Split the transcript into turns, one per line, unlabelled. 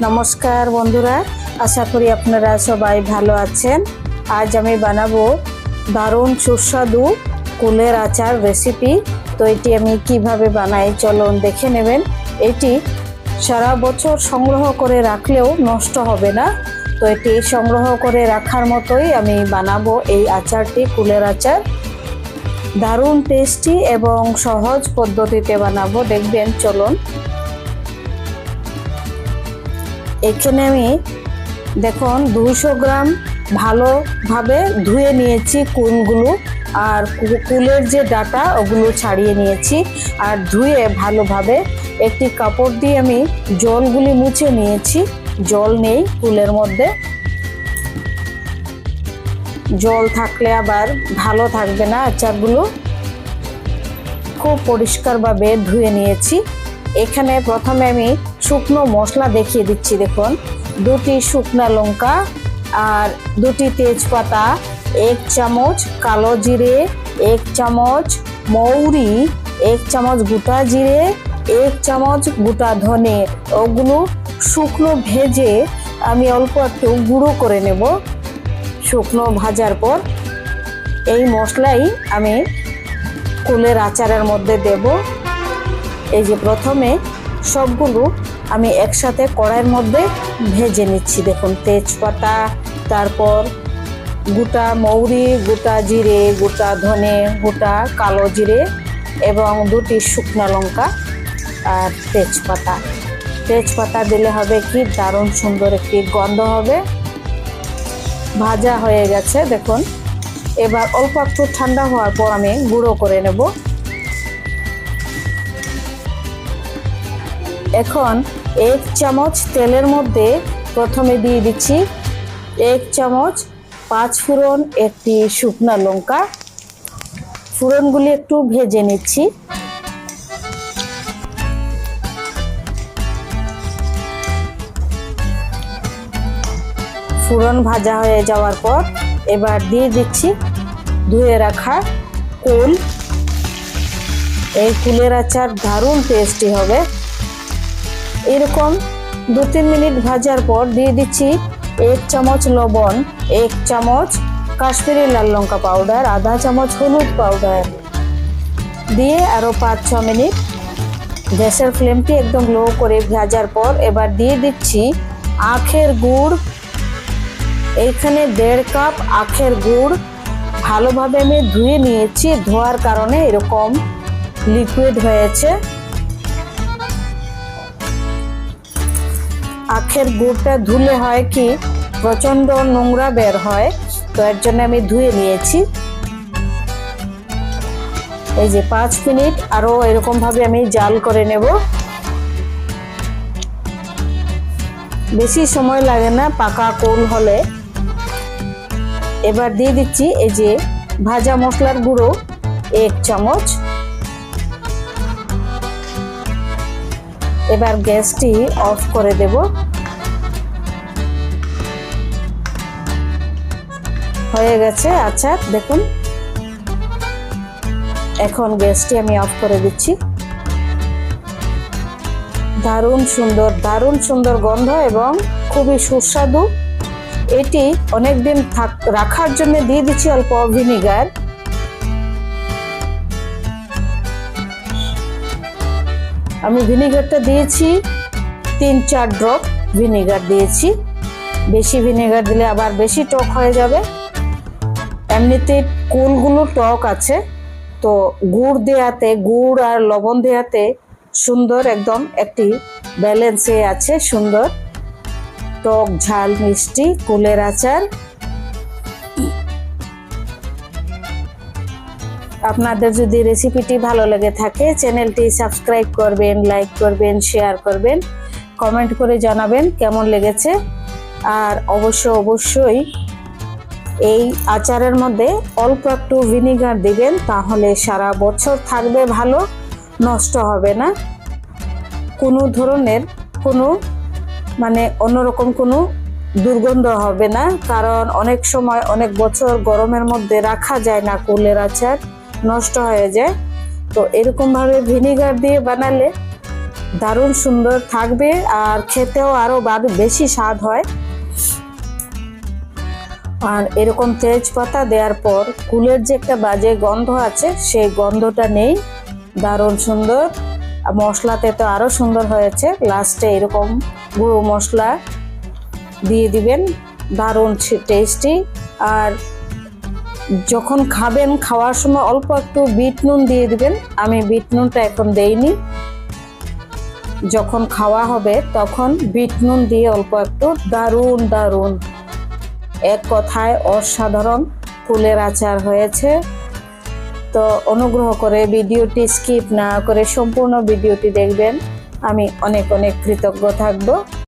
নমস্কার বন্ধুরা, আশা করি আপনারা সবাই ভালো আছেন। আজ আমি বানাবো দারুণ সুস্বাদু কুলের আচার রেসিপি। তো এটি আমি কিভাবে বানাই চলুন দেখে নেবেন। এটি সারা বছর সংগ্রহ করে রাখলেও নষ্ট হবে না। তো এটি সংগ্রহ করে রাখার মতোই আমি বানাবো এই আচারটি, কুলের আচার। দারুণ টেস্টি এবং সহজ পদ্ধতিতে বানাবো, দেখবেন। চলুন। এখানে আমি দেখুন 200 গ্রাম ভালোভাবে ধুয়ে নিয়েছি কুলগুলো, আর কুলের যে ডাটা ওগুলো ছাড়িয়ে নিয়েছি। আর ধুয়ে ভালোভাবে একটি কাপড় দিয়ে আমি জলগুলি মুছে নিয়েছি। জল নেই কুলের মধ্যে, জল থাকলে আবার ভালো থাকবে না আচারগুলো। খুব পরিষ্কারভাবে ধুয়ে নিয়েছি। এখানে প্রথমে আমি শুকনো মশলা দেখিয়ে দিচ্ছি। দেখুন, 2টি শুকনা লঙ্কা আর 2টি তেজপাতা, 1 চামচ কালো জিরে, 1 চামচ মৌরি, 1 চামচ গোটা জিরে, 1 চামচ গোটা ধনে। ওগুলো শুকনো ভেজে আমি অল্প একটু গুঁড়ো করে নেব। শুকনো ভাজার পর এই মশলাই আমি কুলের আচারের মধ্যে দেব। এই যে প্রথমে সবগুলো আমি একসাথে কড়াইয়ের মধ্যে ভেজে নিচ্ছি। দেখুন, তেজপাতা, তারপর গোটা মৌরি, গোটা জিরে, গোটা ধনে, গোটা কালো জিরে এবং 2টি শুকনা লঙ্কা আর তেজপাতা দিলে হবে কি দারুণ সুন্দর একটি গন্ধ হবে। ভাজা হয়ে গেছে দেখুন। এবার অল্প একটু ঠান্ডা হওয়ার পর আমি গুঁড়ো করে নেব। এখন 1 চামচ তেলের মধ্যে প্রথমে দিয়ে দিচ্ছি 1 চামচ 5 ফোড়ন, 1টি শুকনা লঙ্কা। ফোড়নগুলি একটু ভেজে নিচ্ছি। ফোড়ন ভাজা হয়ে যাওয়ার পর এবার দিয়ে দিচ্ছি ধুয়ে রাখা কুল। এই কুলের আচার দারুণ টেস্টি হবে। এরকম 2-3 মিনিট ভাজার পর দিয়ে দিচ্ছি 1 চামচ লবণ, 1 চামচ কাশ্মীরি লাল লঙ্কা পাউডার, আধা চামচ হলুদ পাউডার দিয়ে আরও 5-6 মিনিট গ্যাসের ফ্লেমটি একদম লো করে ভাজার পর এবার দিয়ে দিচ্ছি আখের গুড়। এইখানে 1.5 কাপ আখের গুড় ভালোভাবে আমি ধুয়ে নিয়েছি। ধোয়ার কারণে এরকম লিকুইড হয়েছে। আখের গুড়টা ধুলে হয় কি প্রচণ্ড নোংরা বের হয়, তো এর জন্য আমি ধুয়ে নিয়েছি। এই যে 5 মিনিট আরও এরকম ভাবে আমি জাল করে নেব। বেশি সময় লাগে না পাকা কুল হলে। এবার দিয়ে দিচ্ছি এই যে ভাজা মশলার গুঁড়ো 1 চামচ। এবার গ্যাসটি অফ করে দেব। হয়ে গেছে আচার দেখুন। এখন গ্যাসটি আমি অফ করে দিচ্ছি। দারুণ সুন্দর গন্ধ এবং খুবই সুস্বাদু। এটি অনেকদিন রাখার জন্য দিয়ে দিচ্ছি অল্প ভিনিগার। আমি ভিনিগারটা দিয়েছি 3-4 ড্রপ ভিনিগার দিয়েছি। বেশি ভিনিগার দিলে আবার বেশি টক হয়ে যাবে। এমনিতে কুলগুলো টক আছে, তো গুড় আর লবণ দেওয়াতে সুন্দর একদম একটি ব্যালেন্সে আছে। সুন্দর টক ঝাল মিষ্টি কুলের আচার। আপনাদের যদি রেসিপিটি ভালো লেগে থাকে চ্যানেলটি সাবস্ক্রাইব করবেন, লাইক করবেন, শেয়ার করবেন, কমেন্ট করে জানাবেন কেমন লেগেছে। আর অবশ্যই এই আচারের মধ্যে অল্প একটু ভিনিগার দিবেন, তাহলে সারা বছর থাকবে ভালো, নষ্ট হবে না। কোনো ধরনের অন্যরকম কোনো দুর্গন্ধ হবে না, কারণ অনেক সময় অনেক বছর গরমের মধ্যে রাখা যায় না, কুলের আচার নষ্ট হয়ে যায়। তো এরকম ভাবে ভিনিগার দিয়ে বানালে দারুণ সুন্দর থাকবে আর খেতেও আরো বেশি স্বাদ হয়। আর এরকম তেজপাতা দেওয়ার পর কুলের যে একটা বাজে গন্ধ আছে সেই গন্ধটা নেই, দারুণ সুন্দর। মশলাতে তো আরো সুন্দর হয়েছে। লাস্টে এরকম গুঁড়ো মশলা দিয়ে দিবেন, দারুণ টেস্টি। আর যখন খাবেন খাওয়ার সময় অল্প একটু বিট নুন দিয়ে দিবেন। আমি বিট নুনটা এখন দেইনি, যখন খাওয়া হবে তখন বিট নুন দিয়ে অল্প একটু। দারুণ দারুণ, এক কথায় অসাধারণ কুলের আচার হয়েছে। তো অনুগ্রহ করে ভিডিওটি স্কিপ না করে সম্পূর্ণ ভিডিওটি দেখবেন, আমি অনেক অনেক কৃতজ্ঞ থাকব।